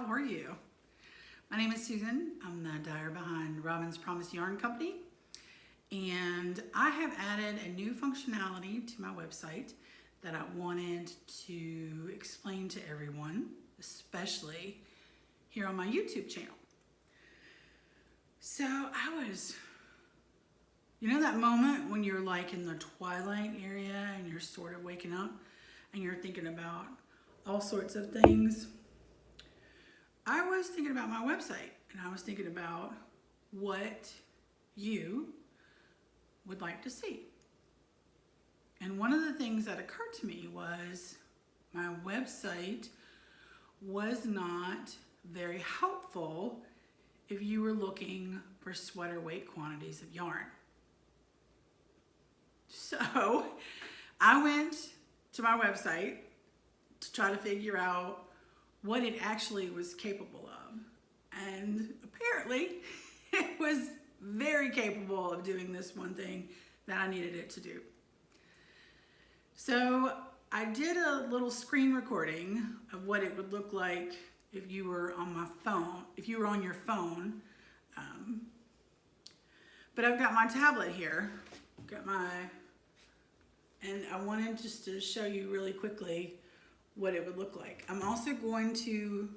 how are you? My name is Susan. I'm the dyer behind Robin's Promise Yarn Company, and I have added a new functionality to my website that I wanted to explain to everyone, especially here on my YouTube channel. So you know that moment when you're like in the twilight area and you're sort of waking up and you're thinking about all sorts of things? I was thinking about my website, and I was thinking about what you would like to see. And one of the things that occurred to me was my website was not very helpful if you were looking for sweater weight quantities of yarn. So I went to my website to try to figure out what it actually was capable of. And apparently it was very capable of doing this one thing that I needed it to do. So I did a little screen recording of what it would look like if you were on my phone, if you were on your phone. But I've got my tablet here, and I wanted just to show you really quickly what it would look like. I'm also going to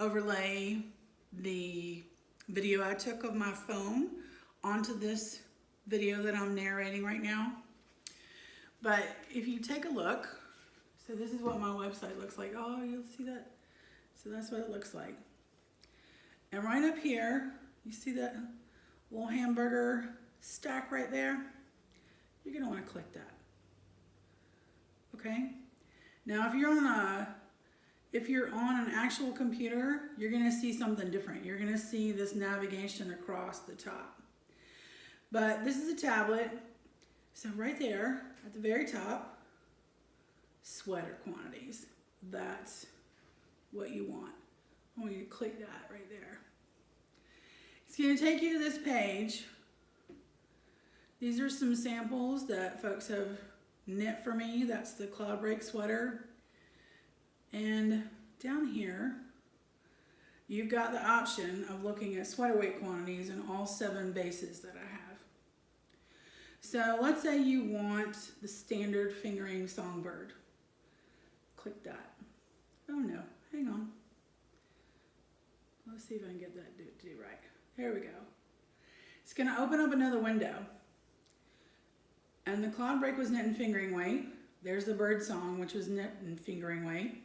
overlay the video I took of my phone onto this video that I'm narrating right now. But if you take a look, so this is what my website looks like. Oh, you'll see that? So that's what it looks like. And right up here, you see that little hamburger stack right there? You're gonna wanna click that, okay? Now, if you're on an actual computer, you're gonna see something different. You're gonna see this navigation across the top. But this is a tablet, so right there at the very top, sweater quantities. That's what you want. I want you to click that right there. It's gonna take you to this page. These are some samples that folks have knit for me. That's the Cloud Break sweater. And down here, you've got the option of looking at sweater weight quantities in all 7 bases that I have. So let's say you want the standard fingering songbird. Click that. Oh no, hang on. Let's see if I can get that to do right. There we go. It's gonna open up another window. And the Cloud Break was knit and fingering weight. There's the bird song, which was knit and fingering weight.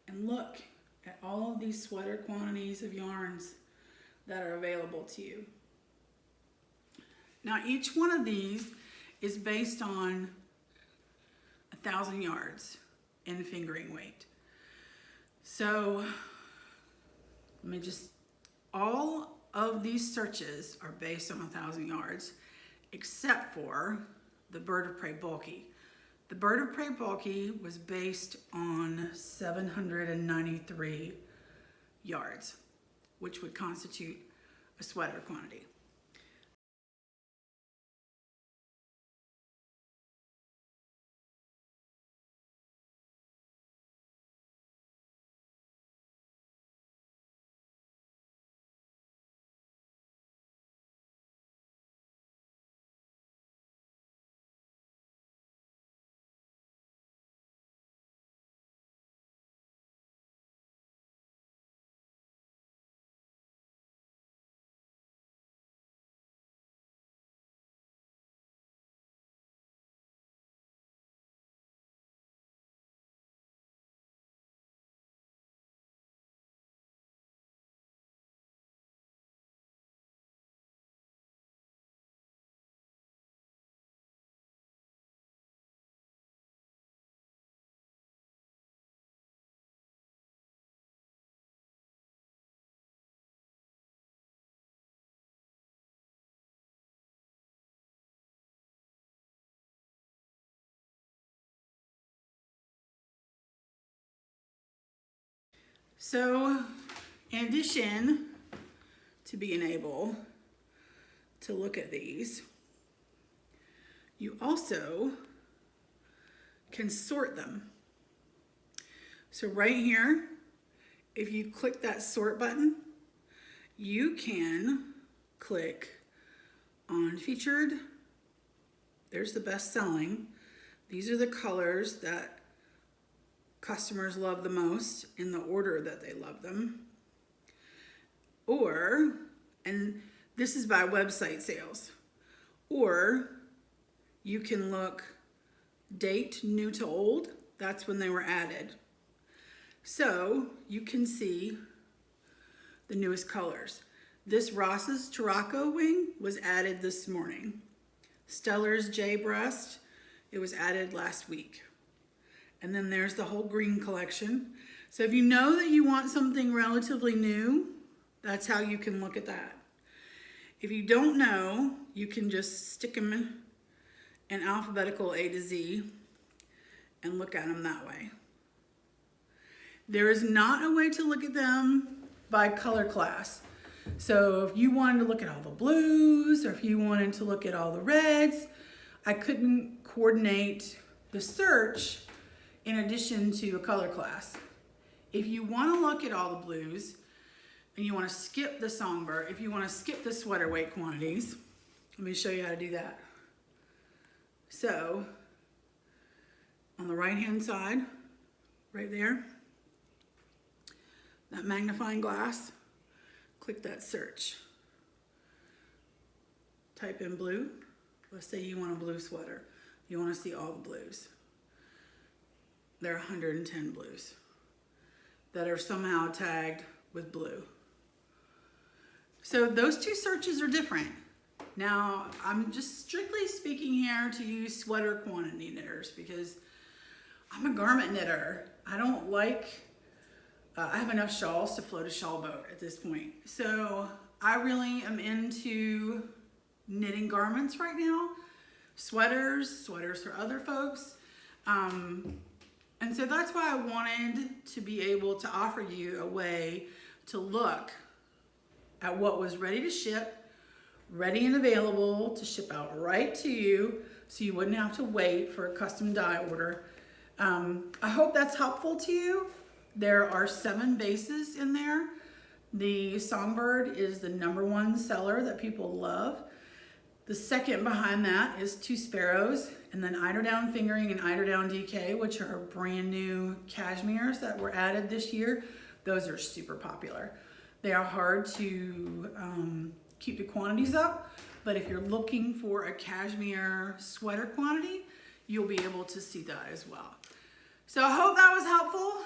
And look at all of these sweater quantities of yarns that are available to you. Now, each one of these is based on 1,000 yards in fingering weight. So, all of these searches are based on 1,000 yards, except for the Bird of Prey Bulky. The Bird of Prey Bulky was based on 793 yards, which would constitute a sweater quantity. So, in addition to being able to look at these, you also can sort them. So right here if you click that sort button, you can click on featured. There's the best selling. These are the colors that customers love the most in the order that they love them. Or, and this is by website sales, or you can look date new to old, that's when they were added. So you can see the newest colors. This Ross's Tarocco wing was added this morning. Stellar's J breast, it was added last week. And then there's the whole green collection. So if you know that you want something relatively new, that's how you can look at that. If you don't know, you can just stick them in alphabetical A to Z and look at them that way. There is not a way to look at them by color class. So if you wanted to look at all the blues, or if you wanted to look at all the reds, I couldn't coordinate the search in addition to a color class. If you want to look at all the blues and you want to skip the songbird, if you want to skip the sweater weight quantities, let me show you how to do that. So on the right hand side, right there, that magnifying glass, click that search. Type in blue. Let's say you want a blue sweater. You want to see all the blues. There are 110 blues that are somehow tagged with blue. So those two searches are different. Now, I'm just strictly speaking here to you sweater quantity knitters because I'm a garment knitter. I don't like, I have enough shawls to float a shawl boat at this point. So I really am into knitting garments right now. Sweaters for other folks. And so that's why I wanted to be able to offer you a way to look at what was ready to ship, ready and available to ship out right to you, so you wouldn't have to wait for a custom dye order. I hope that's helpful to you. There are 7 bases in there. The Songbird is the #1 seller that people love. The second behind that is 2 Sparrows, and then Eiderdown Fingering and Eiderdown DK, which are brand new cashmeres that were added this year. Those are super popular. They are hard to keep the quantities up, but if you're looking for a cashmere sweater quantity, you'll be able to see that as well. So I hope that was helpful.